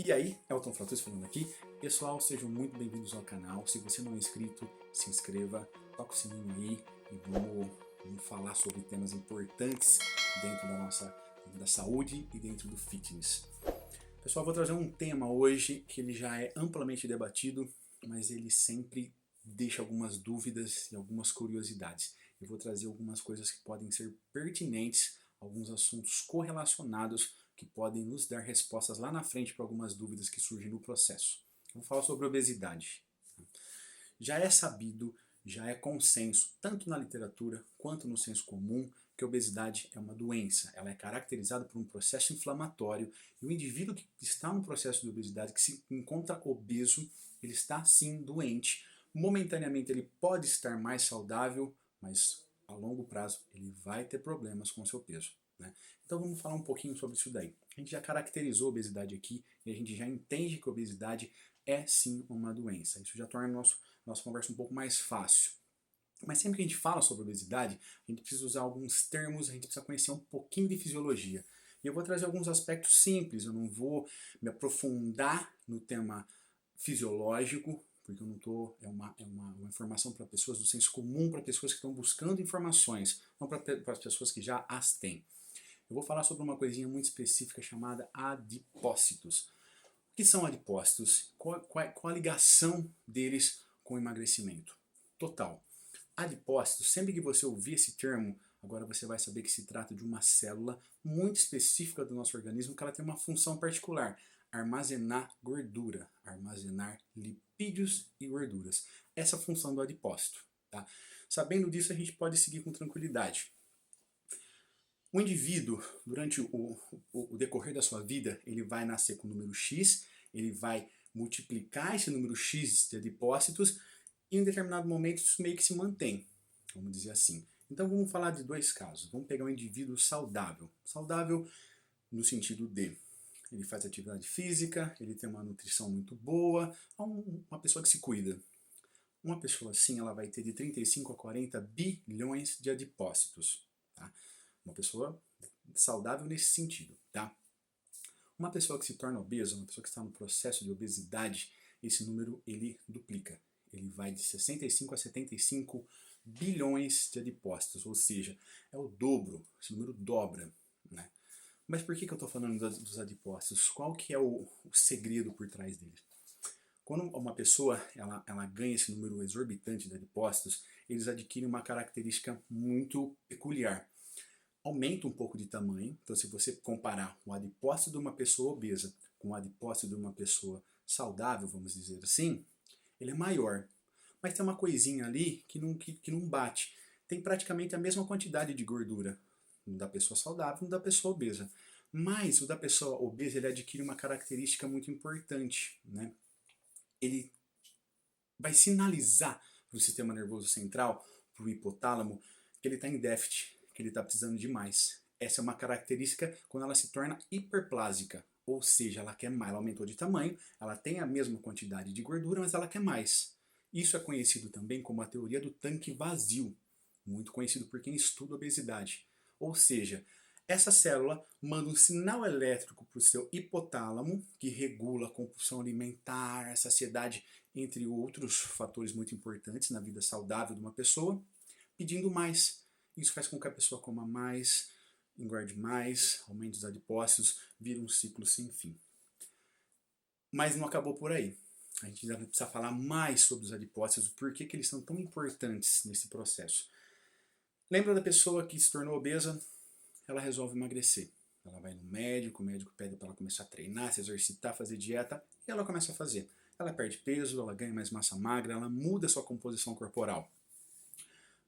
E aí, Elton Fratos falando aqui. Pessoal, sejam muito bem-vindos ao canal. Se você não é inscrito, se inscreva, toca o sininho aí e vamos falar sobre temas importantes dentro da saúde e dentro do fitness. Pessoal, vou trazer um tema hoje que ele já é amplamente debatido, mas ele sempre deixa algumas dúvidas e algumas curiosidades. Eu vou trazer algumas coisas que podem ser pertinentes, alguns assuntos correlacionados que podem nos dar respostas lá na frente para algumas dúvidas que surgem no processo. Vamos falar sobre obesidade. Já é sabido, já é consenso, tanto na literatura quanto no senso comum, que a obesidade é uma doença. Ela é caracterizada por um processo inflamatório e o indivíduo que está no processo de obesidade, que se encontra obeso, ele está sim doente. Momentaneamente ele pode estar mais saudável, mas a longo prazo ele vai ter problemas com o seu peso, né? Então vamos falar um pouquinho sobre isso daí. A gente já caracterizou a obesidade aqui e a gente já entende que a obesidade é sim uma doença. Isso já torna a nossa conversa um pouco mais fácil. Mas sempre que a gente fala sobre obesidade, a gente precisa usar alguns termos, a gente precisa conhecer um pouquinho de fisiologia. E eu vou trazer alguns aspectos simples, eu não vou me aprofundar no tema fisiológico, porque eu não estou. É uma informação para pessoas do senso comum, para pessoas que estão buscando informações, não para as pessoas que já as têm. Eu vou falar sobre uma coisinha muito específica chamada adipócitos. O que são adipócitos? Qual a ligação deles com o emagrecimento? Total. Adipócitos, sempre que você ouvir esse termo, agora você vai saber que se trata de uma célula muito específica do nosso organismo, que ela tem uma função particular: armazenar gordura, armazenar lipídios e gorduras. Essa é a função do adipócito. Tá? Sabendo disso, a gente pode seguir com tranquilidade. O indivíduo, durante o decorrer da sua vida, ele vai nascer com o número X, ele vai multiplicar esse número X de adipócitos e em determinado momento isso meio que se mantém, vamos dizer assim. Então vamos falar de dois casos. Vamos pegar um indivíduo saudável. Saudável no sentido de ele faz atividade física, ele tem uma nutrição muito boa, uma pessoa que se cuida. Uma pessoa assim, ela vai ter de 35 a 40 bilhões de adipócitos. Tá? Uma pessoa saudável nesse sentido, tá? Uma pessoa que se torna obesa, uma pessoa que está no processo de obesidade, esse número ele duplica. Ele vai de 65 a 75 bilhões de adipócitos, ou seja, é o dobro, esse número dobra, né? Mas por que eu estou falando dos adipócitos? Qual que é o segredo por trás deles? Quando uma pessoa ela ganha esse número exorbitante de adipócitos, eles adquirem uma característica muito peculiar. Aumenta um pouco de tamanho. Então, se você comparar o adipócito de uma pessoa obesa com o adipócito de uma pessoa saudável, vamos dizer assim, ele é maior. Mas tem uma coisinha ali que não bate. Tem praticamente a mesma quantidade de gordura da pessoa saudável e da pessoa obesa. Mas o da pessoa obesa ele adquire uma característica muito importante, né? Ele vai sinalizar para o sistema nervoso central, para o hipotálamo, que ele está em déficit, que ele está precisando de mais. Essa é uma característica quando ela se torna hiperplásica, ou seja, ela quer mais, ela aumentou de tamanho, ela tem a mesma quantidade de gordura, mas ela quer mais. Isso é conhecido também como a teoria do tanque vazio, muito conhecido por quem estuda obesidade. Ou seja, essa célula manda um sinal elétrico para o seu hipotálamo, que regula a compulsão alimentar, a saciedade, entre outros fatores muito importantes na vida saudável de uma pessoa, pedindo mais. Isso faz com que a pessoa coma mais, engorde mais, aumente os adipócitos, vira um ciclo sem fim. Mas não acabou por aí. A gente ainda precisa falar mais sobre os adipócitos, por que eles são tão importantes nesse processo. Lembra da pessoa que se tornou obesa? Ela resolve emagrecer. Ela vai no médico, o médico pede para ela começar a treinar, se exercitar, fazer dieta, e ela começa a fazer. Ela perde peso, ela ganha mais massa magra, ela muda a sua composição corporal.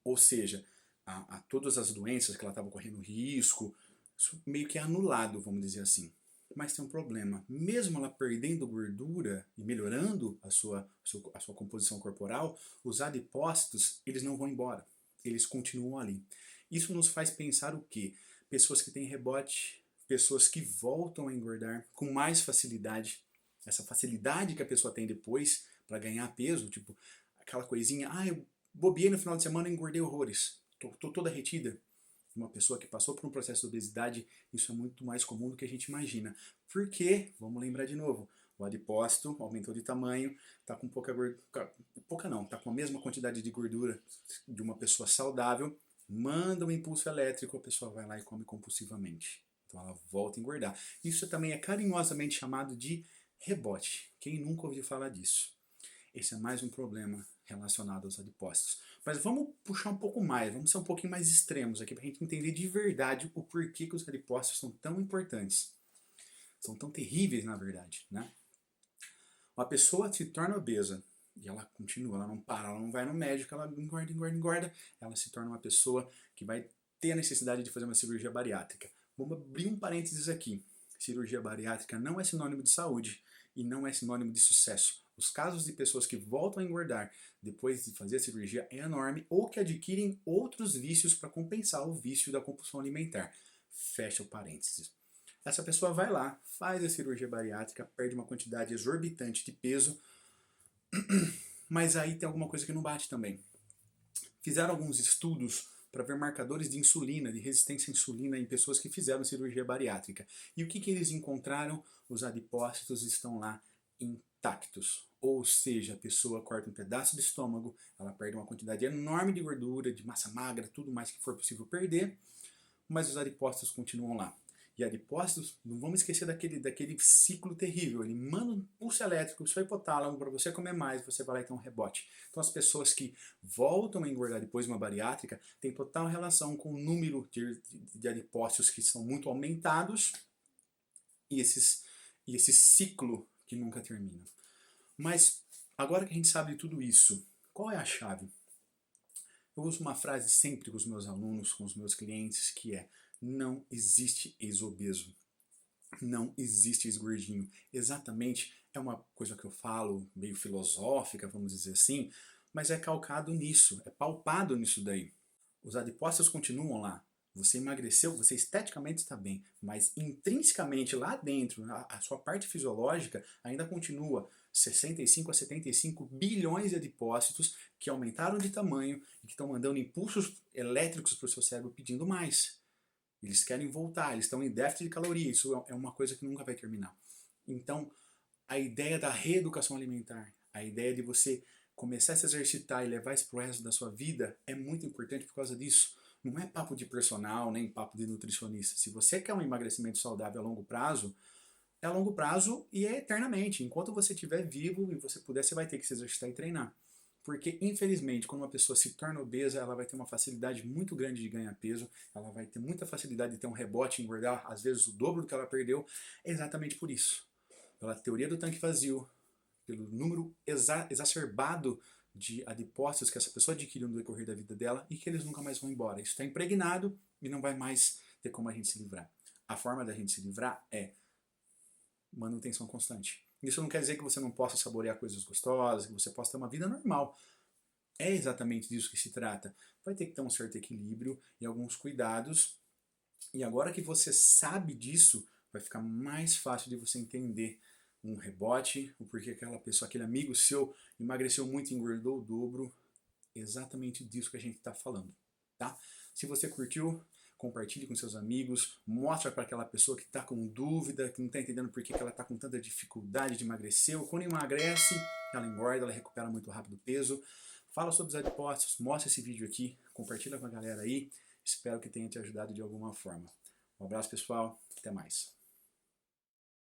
Ou seja, a todas as doenças que ela estava correndo risco, isso meio que é anulado, vamos dizer assim. Mas tem um problema. Mesmo ela perdendo gordura e melhorando a sua composição corporal, os adipócitos eles não vão embora. Eles continuam ali. Isso nos faz pensar o quê? Pessoas que têm rebote, pessoas que voltam a engordar com mais facilidade. Essa facilidade que a pessoa tem depois para ganhar peso, tipo aquela coisinha, eu bobeei no final de semana e engordei horrores, tô toda retida. Uma pessoa que passou por um processo de obesidade, isso é muito mais comum do que a gente imagina. Por quê? Vamos lembrar de novo. O adipócito aumentou de tamanho, está com tá com a mesma quantidade de gordura de uma pessoa saudável, manda um impulso elétrico, a pessoa vai lá e come compulsivamente. Então ela volta a engordar. Isso também é carinhosamente chamado de rebote. Quem nunca ouviu falar disso? Esse é mais um problema relacionado aos adipócitos. Mas vamos puxar um pouco mais, vamos ser um pouquinho mais extremos aqui para a gente entender de verdade o porquê que os adipócitos são tão importantes. São tão terríveis, na verdade, né? Uma pessoa se torna obesa e ela continua, ela não para, ela não vai no médico, ela engorda, engorda, engorda, ela se torna uma pessoa que vai ter a necessidade de fazer uma cirurgia bariátrica. Vamos abrir um parênteses aqui. Cirurgia bariátrica não é sinônimo de saúde e não é sinônimo de sucesso. Os casos de pessoas que voltam a engordar depois de fazer a cirurgia é enorme ou que adquirem outros vícios para compensar o vício da compulsão alimentar. Fecha o parênteses. Essa pessoa vai lá, faz a cirurgia bariátrica, perde uma quantidade exorbitante de peso, mas aí tem alguma coisa que não bate também. Fizeram alguns estudos para ver marcadores de insulina, de resistência à insulina em pessoas que fizeram cirurgia bariátrica. E o que eles encontraram? Os adipócitos estão lá intactos. Ou seja, a pessoa corta um pedaço do estômago, ela perde uma quantidade enorme de gordura, de massa magra, tudo mais que for possível perder, mas os adipócitos continuam lá. E adipócitos, não vamos esquecer daquele ciclo terrível. Ele manda um pulso elétrico do seu hipotálamo para você comer mais, você vai lá e tem um rebote. Então as pessoas que voltam a engordar depois de uma bariátrica têm total relação com o número de adipócitos que são muito aumentados e esse ciclo que nunca termina. Mas agora que a gente sabe de tudo isso, qual é a chave? Eu uso uma frase sempre com os meus alunos, com os meus clientes, que é: não existe ex-obeso. Não existe ex-gordinho. Exatamente, é uma coisa que eu falo, meio filosófica, vamos dizer assim, mas é calcado nisso, é palpado nisso daí. Os adipócitos continuam lá. Você emagreceu, você esteticamente está bem, mas intrinsecamente lá dentro, a sua parte fisiológica ainda continua 65 a 75 bilhões de adipócitos que aumentaram de tamanho e que estão mandando impulsos elétricos para o seu cérebro pedindo mais. Eles querem voltar, eles estão em déficit de caloria, isso é uma coisa que nunca vai terminar. Então, a ideia da reeducação alimentar, a ideia de você começar a se exercitar e levar isso para o resto da sua vida é muito importante por causa disso. Não é papo de personal, nem papo de nutricionista. Se você quer um emagrecimento saudável é a longo prazo e é eternamente. Enquanto você estiver vivo e você puder, você vai ter que se exercitar e treinar. Porque, infelizmente, quando uma pessoa se torna obesa, ela vai ter uma facilidade muito grande de ganhar peso, ela vai ter muita facilidade de ter um rebote, engordar, às vezes o dobro do que ela perdeu, exatamente por isso. Pela teoria do tanque vazio, pelo número exacerbado de adipócitos que essa pessoa adquiriu no decorrer da vida dela e que eles nunca mais vão embora. Isso está impregnado e não vai mais ter como a gente se livrar. A forma da gente se livrar é manutenção constante. Isso não quer dizer que você não possa saborear coisas gostosas, que você possa ter uma vida normal. É exatamente disso que se trata. Vai ter que ter um certo equilíbrio e alguns cuidados. E agora que você sabe disso, vai ficar mais fácil de você entender um rebote, o porquê aquela pessoa, aquele amigo seu emagreceu muito e engordou o dobro. Exatamente disso que a gente está falando, tá? Se você curtiu, compartilhe com seus amigos, mostra para aquela pessoa que está com dúvida, que não está entendendo por que ela está com tanta dificuldade de emagrecer. Quando emagrece, ela engorda, ela recupera muito rápido o peso. Fala sobre os adipócitos, mostra esse vídeo aqui, compartilha com a galera aí. Espero que tenha te ajudado de alguma forma. Um abraço, pessoal, até mais.